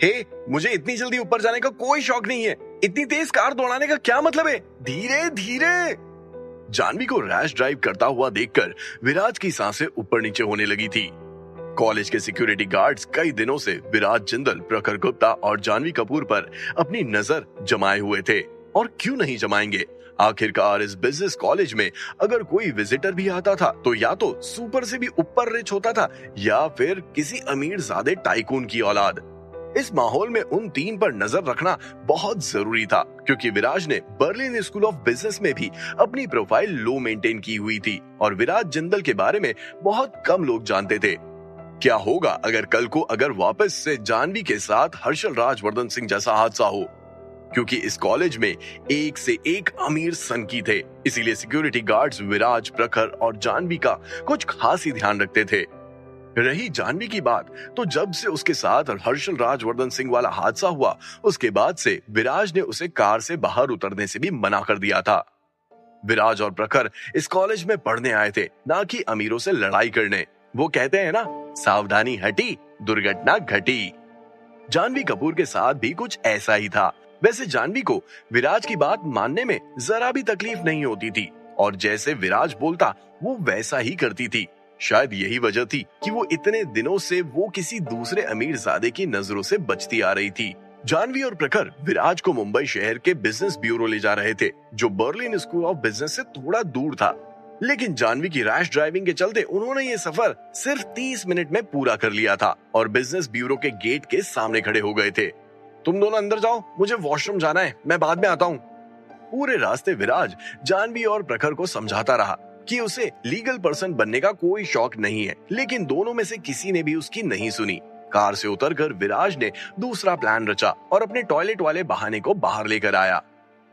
हे, मुझे इतनी जल्दी ऊपर जाने का कोई शौक नहीं है। इतनी तेज कार दौड़ाने का क्या मतलब है? धीरे धीरे। जानवी को रैश ड्राइव करता हुआ देखकर विराज की सांसें ऊपर नीचे होने लगी थी। कॉलेज के सिक्योरिटी गार्ड्स कई दिनों से विराज जिंदल, प्रखर गुप्ता और जानवी कपूर पर अपनी नजर जमाए हुए थे। और क्यों नहीं जमाएंगे? आखिरकार इस बिजनेस कॉलेज में अगर कोई विजिटर भी आता था तो या तो सुपर से भी ऊपर रिच होता था या फिर किसी अमीर ज़ादे टाइकून की औलाद। इस माहौल में उन तीन पर नजर रखना बहुत जरूरी था, क्योंकि विराज ने बर्लिन स्कूल ऑफ बिजनेस में भी अपनी प्रोफाइल लो मेंटेन की हुई थी और विराज जिंदल के बारे में बहुत कम लोग जानते थे। क्या होगा अगर कल को वापस से जानवी के साथ हर्षल राजवर्धन सिंह जैसा हादसा हो? क्योंकि इस कॉलेज में एक से एक अमीर सनकी थे, इसीलिए सिक्योरिटी गार्ड्स विराज, प्रखर और जानवी का कुछ खास ही ध्यान रखते थे। रही जानवी की बात, तो जब से उसके साथ हर्षल राजवर्धन सिंह वाला हादसा हुआ, उसके बाद से विराज ने उसे कार से बाहर उतरने से भी मना कर दिया था। विराज और प्रखर इस कॉलेज में पढ़ने आए थे, ना कि अमीरों से लड़ाई करने। वो कहते हैं ना, सावधानी हटी दुर्घटना घटी। जानवी कपूर के साथ भी कुछ ऐसा ही था। वैसे जानवी को विराज की बात मानने में जरा भी तकलीफ नहीं होती थी और जैसे विराज बोलता वो वैसा ही करती थी। शायद यही वजह थी कि वो इतने दिनों से वो किसी दूसरे अमीरजादे की नजरों से बचती आ रही थी। जानवी और प्रखर विराज को मुंबई शहर के बिजनेस ब्यूरो ले जा रहे थे, जो बर्लिन स्कूल ऑफ बिजनेस से थोड़ा दूर था। लेकिन जानवी की रैश ड्राइविंग के चलते उन्होंने ये सफर सिर्फ 30 मिनट में पूरा कर लिया था और बिजनेस ब्यूरो के गेट के सामने खड़े हो गए थे। तुम दोनों अंदर जाओ, मुझे वॉशरूम जाना है, मैं बाद में आता हूँ। पूरे रास्ते विराज जानवी और प्रखर को समझाता रहा कि उसे लीगल पर्सन बनने का कोई शौक नहीं है, लेकिन दोनों में से किसी ने भी उसकी नहीं सुनी। कार से उतरकर विराज ने दूसरा प्लान रचा और अपने टॉयलेट वाले बहाने को बाहर लेकर आया,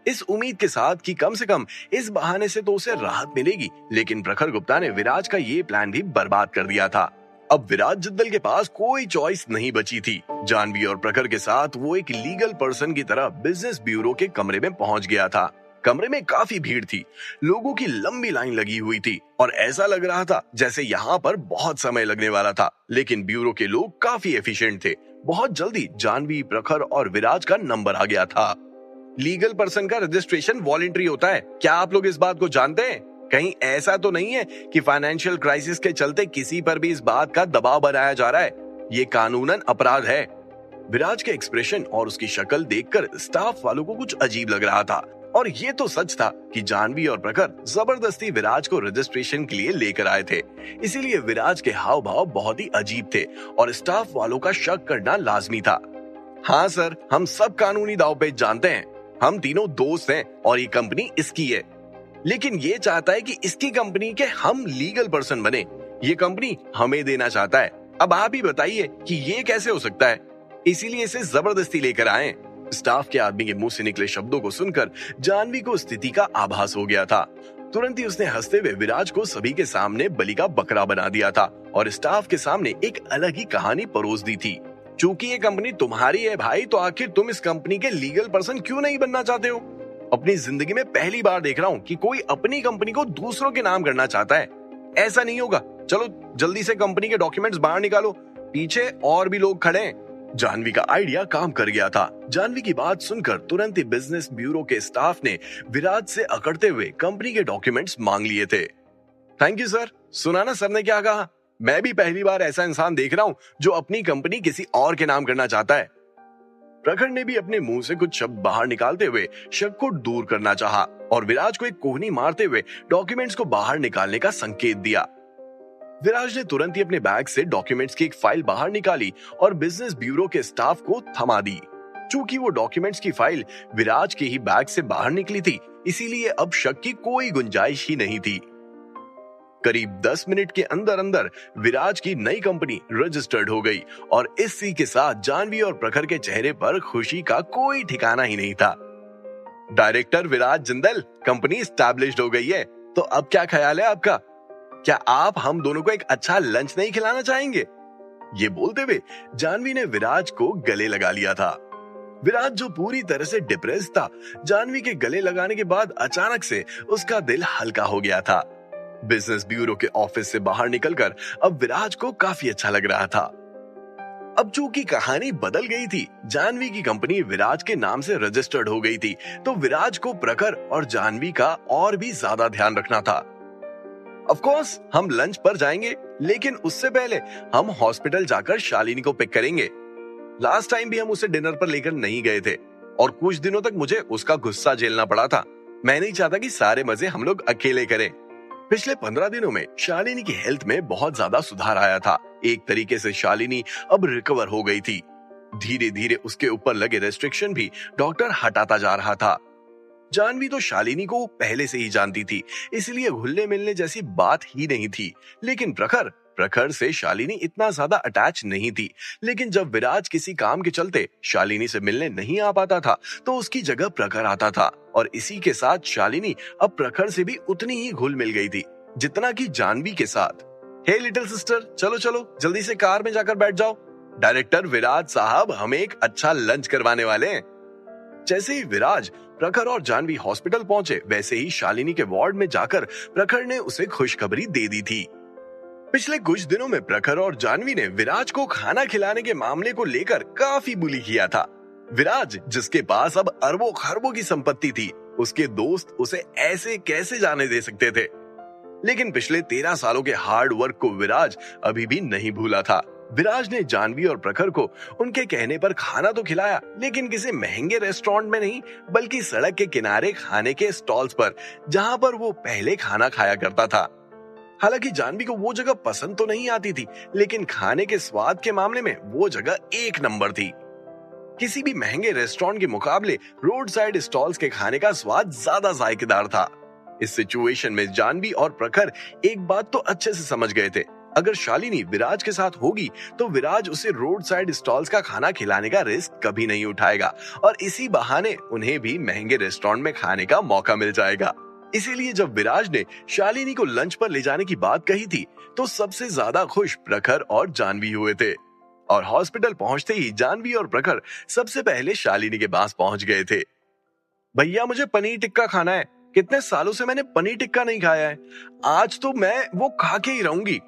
इस उम्मीद के साथ कि कम से कम इस बहाने से तो उसे राहत मिलेगी। लेकिन प्रखर गुप्ता ने विराज का ये प्लान भी बर्बाद कर दिया था। अब विराज जिंदल के पास कोई चॉइस नहीं बची थी। जानवी और प्रखर के साथ वो एक लीगल पर्सन की तरह बिजनेस ब्यूरो के कमरे में पहुंच गया था। कमरे में काफी भीड़ थी, लोगों की लंबी लाइन लगी हुई थी और ऐसा लग रहा था जैसे यहाँ पर बहुत समय लगने वाला था। लेकिन ब्यूरो के लोग काफी एफिशिएंट थे। बहुत जल्दी जानवी, प्रखर और विराज का नंबर आ गया था। लीगल पर्सन का रजिस्ट्रेशन वॉलंटरी होता है, क्या आप लोग इस बात को जानते हैं? कहीं ऐसा तो नहीं है कि फाइनेंशियल क्राइसिस के चलते किसी पर भी इस बात का दबाव बनाया जा रहा है? ये कानूनन अपराध है। विराज के एक्सप्रेशन और उसकी शक्ल देखकर स्टाफ वालों को कुछ अजीब लग रहा था और ये तो सच था कि जानवी और प्रखर जबरदस्ती विराज को रजिस्ट्रेशन के लिए लेकर आए थे। इसीलिए विराज के हाव भाव बहुत ही अजीब थे और स्टाफ वालों का शक करना लाजमी था। हाँ सर, हम सब कानूनी दांवपेच जानते हैं। हम तीनों दोस्त हैं और ये कंपनी इसकी है, लेकिन ये चाहता है कि इसकी कंपनी के हम लीगल पर्सन बने। ये कंपनी हमें देना चाहता है। अब आप ही बताइए कि ये कैसे हो सकता है? इसीलिए इसे जबरदस्ती लेकर आए। स्टाफ के आदमी के मुंह से निकले शब्दों को सुनकर जानवी को स्थिति का आभास हो गया था। तुरंत ही उसने हंसते हुए विराज को सभी के सामने बलि का बकरा बना दिया था और स्टाफ के सामने एक अलग ही कहानी परोस दी थी। चूंकि ये कंपनी तुम्हारी है भाई, तो आखिर तुम इस कंपनी के लीगल पर्सन क्यों नहीं बनना चाहते हो? अपनी जिंदगी में पहली बार देख रहा हूँ कि कोई अपनी कंपनी को दूसरों के नाम करना चाहता है। ऐसा नहीं होगा। चलो जल्दी से कंपनी के डॉक्यूमेंट्स बाहर निकालो, पीछे और भी लोग खड़े हैं। जानवी का आइडिया काम कर गया था। जानवी की बात सुनकर तुरंत ही बिजनेस ब्यूरो के स्टाफ ने विराज से अकड़ते हुए कंपनी के डॉक्यूमेंट्स मांग लिए थे। Thank you sir. सुना ना सर ने क्या कहा? मैं भी पहली बार ऐसा इंसान देख रहा हूं जो अपनी कंपनी किसी और के नाम करना चाहता है। प्रखर ने भी अपने मुंह से कुछ शब्द बाहर निकालते हुए शक को दूर करना चाहा और विराज को एक कोहनी मारते हुए डॉक्यूमेंट्स को बाहर निकालने का संकेत दिया। विराज ने तुरंत ही अपने बैग से डॉक्यूमेंट्स की एक फाइल बाहर निकाली और बिजनेस ब्यूरो के स्टाफ को थमा दी। चूंकि वो डॉक्यूमेंट्स की फाइल विराज के ही बैग से बाहर निकली थी, इसीलिए अब शक की कोई गुंजाइश ही नहीं थी। करीब 10 मिनट के अंदर अंदर विराज की नई कंपनी रजिस्टर्ड हो गई और इसी के साथ जानवी और प्रखर के चेहरे पर खुशी का कोई ठिकाना ही नहीं था। डायरेक्टर विराज जिंदल, कंपनी एस्टैब्लिश्ड हो गई है, तो अब क्या ख्याल है आपका? क्या आप हम दोनों को एक अच्छा लंच नहीं खिलाना चाहेंगे? ये बोलते हुए जानवी ने विराज को गले लगा लिया था। विराज जो पूरी तरह से डिप्रेस था, जानवी के गले लगाने के बाद अचानक से उसका दिल हल्का हो गया था। बिजनेस ब्यूरो के ऑफिस से बाहर निकलकर अब विराज को काफी अच्छा लग रहा था। अब चूंकि कहानी बदल गई थी, जानवी की कंपनी विराज के नाम से रजिस्टर्ड हो गई थी, तो विराज को प्रखर और जानवी का और भी ज्यादा ध्यान रखना था। ऑफ कोर्स हम लंच पर जाएंगे, लेकिन उससे पहले हम हॉस्पिटल जाकर शालिनी को पिक करेंगे। लास्ट टाइम भी हम उसे डिनर पर लेकर नहीं गए थे और कुछ दिनों तक मुझे उसका गुस्सा झेलना पड़ा था। मैं नहीं चाहता कि सारे मजे हम लोग अकेले करें। पिछले 15 दिनों में शालिनी की हेल्थ में बहुत ज्यादा सुधार आया था। एक तरीके से शालिनी अब रिकवर हो गई थी। धीरे धीरे उसके ऊपर लगे रेस्ट्रिक्शन भी डॉक्टर हटाता जा रहा था। जानवी तो शालिनी को पहले से ही जानती थी, इसलिए घुलने मिलने जैसी बात ही नहीं थी। लेकिन प्रखर से शालिनी इतना ज्यादा अटैच नहीं थी। लेकिन जब विराज किसी काम के चलते शालिनी से मिलने नहीं आ पाता था, तो उसकी जगह प्रखर आता था और इसी के साथ शालिनी अब प्रखर से भी उतनी ही घुल मिल गई थी जितना कि जानवी के साथ। हे लिटिल सिस्टर, चलो चलो जल्दी से कार में जाकर बैठ जाओ। डायरेक्टर विराज साहब हमें एक अच्छा लंच करवाने वाले हैं। जैसे ही विराज, प्रखर और जानवी हॉस्पिटल पहुंचे, वैसे ही शालिनी के वार्ड में जाकर प्रखर ने उसे खुशखबरी दे दी थी। पिछले कुछ दिनों में प्रखर और जानवी ने विराज को खाना खिलाने के मामले को लेकर काफी बुली किया था। विराज, जिसके पास अब अरबों खरबों की संपत्ति थी, उसके दोस्त उसे ऐसे कैसे जाने दे सकते थे। लेकिन पिछले 13 सालों के हार्ड वर्क को विराज अभी भी नहीं भूला था। विराज ने जानवी और प्रखर को उनके कहने पर खाना तो खिलाया, लेकिन किसी महंगे रेस्टोरेंट में नहीं, बल्कि सड़क के किनारे खाने के स्टॉल्स पर, जहां पर वो पहले खाना खाया करता था। हालांकि जानवी को वो जगह पसंद तो नहीं आती थी, लेकिन खाने के स्वाद के मामले में वो जगह एक नंबर थी। किसी भी महंगे रेस्टोरेंट के मुकाबले रोड साइड स्टॉल्स के खाने का स्वाद ज्यादा जायकेदार था। इस सिचुएशन में जानवी और प्रखर एक बात तो अच्छे से समझ गए थे, अगर शालिनी विराज के साथ होगी तो विराज उसे रोड साइड स्टॉल्स का खाना खिलाने का रिस्क कभी नहीं उठाएगा और इसी बहाने उन्हें भी महंगे रेस्टोरेंट में खाने का मौका मिल जाएगा। इसीलिए जब विराज ने शालिनी को लंच पर ले जाने की बात कही थी, तो सबसे ज्यादा खुश प्रखर और जानवी हुए थे। और हॉस्पिटल पहुंचते ही जानवी और प्रखर सबसे पहले शालिनी के पास पहुंच गए थे। भैया, मुझे पनीर टिक्का खाना है। कितने सालों से मैंने पनीर टिक्का नहीं खाया है, आज तो मैं वो खा के ही रहूंगी।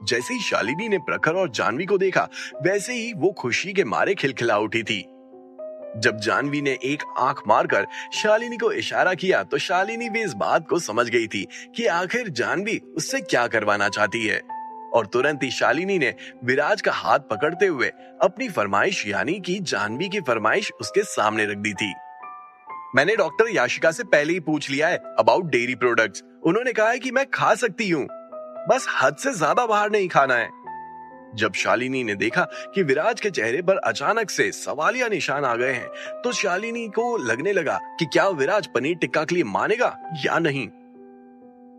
जैसे ही शालिनी ने प्रखर और जानवी को देखा, वैसे ही वो खुशी के मारे खिलखिला उठी थी। जब जानवी ने एक आंख मारकर शालिनी को इशारा किया, तो शालिनी भी इस बात को समझ गई थी कि आखिर जानवी उससे क्या करवाना चाहती है। और तुरंत ही शालिनी ने विराज का हाथ पकड़ते हुए अपनी फरमाइश, यानी कि जानवी की फरमाइश, उसके सामने रख दी थी। मैंने डॉक्टर याशिका से पहले ही पूछ लिया है अबाउट डेयरी प्रोडक्ट्स। उन्होंने कहा है कि मैं खा सकती हूँ, बस हद से ज्यादा बाहर नहीं खाना है। जब शालिनी ने देखा कि विराज के चेहरे पर अचानक से सवालिया निशान आ गए हैं, तो शालिनी को लगने लगा कि क्या विराज पनीर टिक्का के लिए मानेगा या नहीं।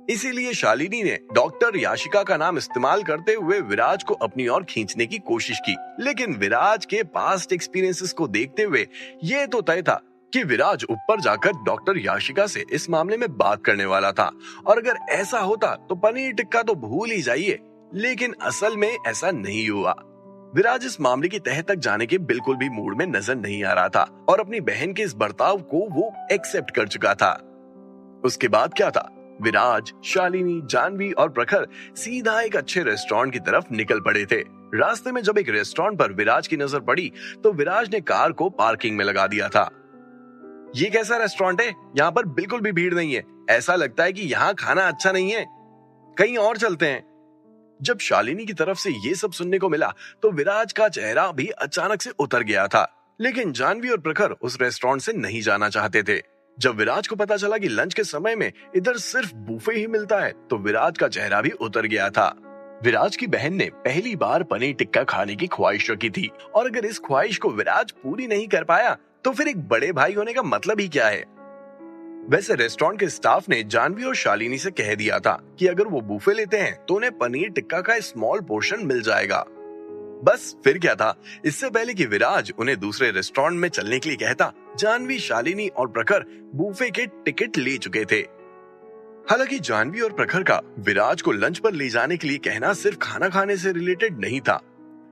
इसीलिए शालिनी ने डॉक्टर याशिका का नाम इस्तेमाल करते हुए विराज को अपनी ओर खींचने की कोशिश की। लेकिन विराज के पास्ट एक्सपीरियंसेस को देखते हुए ये तो तय था कि विराज ऊपर जाकर डॉक्टर याशिका से इस मामले में बात करने वाला था, और अगर ऐसा होता तो पनीर टिक्का तो भूल ही जाइए। लेकिन असल में ऐसा नहीं हुआ। विराज इस मामले की तह तक जाने के बिल्कुल भी मूड में नजर नहीं आ रहा था और अपनी बहन के इस बर्ताव को वो एक्सेप्ट कर चुका था। उसके बाद क्या था, विराज, शालिनी, जानवी और प्रखर सीधा एक अच्छे रेस्टोरेंट की तरफ निकल पड़े थे। रास्ते में जब एक रेस्टोरेंट पर विराज की नजर पड़ी, तो विराज ने कार को पार्किंग में लगा दिया था। ये कैसा रेस्टोरेंट है? यहाँ पर बिल्कुल भी भीड़ नहीं है, ऐसा लगता है कि यहाँ खाना अच्छा नहीं है, कहीं और चलते हैं। जब शालिनी की तरफ से ये सब सुनने को मिला, तो विराज का चेहरा भी अचानक से उतर गया था। लेकिन जानवी और प्रखर उस रेस्टोरेंट से नहीं जाना चाहते थे। जब विराज को पता चला कि लंच के समय में इधर सिर्फ बुफे ही मिलता है, तो विराज का चेहरा भी उतर गया था। विराज की बहन ने पहली बार पनीर टिक्का खाने की ख्वाहिश रखी थी, और अगर इस ख्वाहिश को विराज पूरी नहीं कर पाया, तो फिर एक बड़े भाई होने का मतलब ही क्या है। वैसे रेस्टोरेंट के स्टाफ ने जानवी और शालिनी से कह दिया था कि अगर वो बुफे लेते हैं तो उन्हें पनीर टिक्का का स्मॉल पोर्शन मिल जाएगा। बस फिर क्या था, इससे पहले कि विराज उन्हें दूसरे रेस्टोरेंट में चलने के लिए कहता, जानवी, शालिनी और प्रखर बुफे के टिकट ले चुके थे। हालांकि जानवी और प्रखर का विराज को लंच पर ले जाने के लिए कहना सिर्फ खाना खाने से रिलेटेड नहीं था।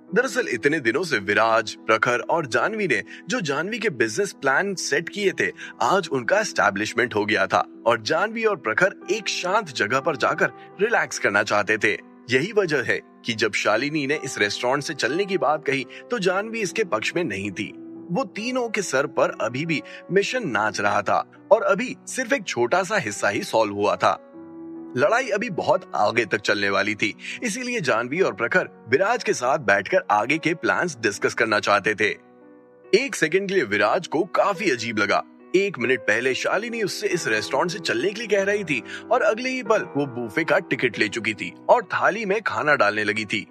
दरअसल इतने दिनों से विराज, प्रखर और जानवी ने जो जानवी के बिजनेस प्लान सेट किए थे, आज उनका एस्टैब्लिशमेंट हो गया था और जानवी और प्रखर एक शांत जगह पर जाकर रिलैक्स करना चाहते थे, यही वजह है कि जब शालिनी ने इस रेस्टोरेंट से चलने की बात कही तो जानवी इसके पक्ष में नहीं थी। वो तीनों के सर पर अभी भी मिशन नाच रहा था और अभी सिर्फ एक छोटा सा हिस्सा ही सॉल्व हुआ था। लड़ाई अभी बहुत आगे तक चलने वाली थी, इसीलिए जानवी और प्रखर विराज के साथ बैठकर आगे के प्लान्स डिस्कस करना चाहते थे। एक सेकंड के लिए विराज को काफी अजीब लगा। 1 मिनट पहले शालिनी उससे इस रेस्टोरेंट से चलने के लिए कह रही थी और अगले ही पल वो बूफे का टिकट ले चुकी थी और थाली में खाना डालने लगी थी।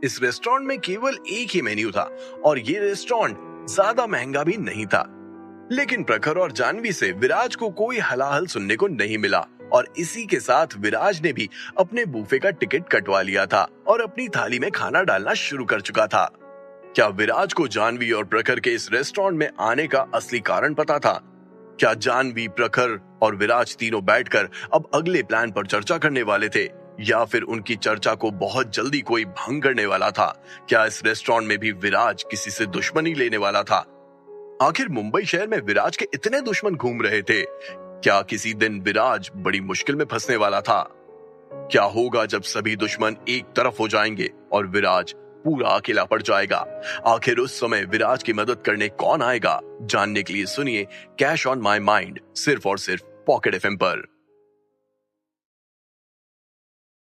इस रेस्टोरेंट में केवल एक ही मेन्यू था और ये रेस्टोरेंट ज्यादा महंगा भी नहीं था। लेकिन प्रखर और जानवी से विराज को कोई हलाहल सुनने को नहीं मिला और इसी के साथ विराज ने भी अपने बूफे का टिकट कटवा लिया था और अपनी थाली में खाना डालना शुरू कर चुका था। क्या विराज को जानवी और प्रखर के इस रेस्टोरेंट में आने का असली कारण पता था? क्या जानवी, प्रखर और विराज तीनों बैठकर अब अगले प्लान पर चर्चा करने वाले थे या फिर उनकी चर्चा को बहुत जल्दी कोई भंग करने वाला था? क्या इस रेस्टोरेंट में भी विराज किसी से दुश्मनी लेने वाला था? आखिर मुंबई शहर में विराज के इतने दुश्मन घूम रहे थे, क्या किसी दिन विराज बड़ी मुश्किल में फंसने वाला था? क्या होगा जब सभी दुश्मन एक तरफ हो जाएंगे और विराज पूरा अकेला पड़ जाएगा? आखिर उस समय विराज की मदद करने कौन आएगा? जानने के लिए सुनिए कैश ऑन माई माइंड सिर्फ और सिर्फ पॉकेट एफएम पर।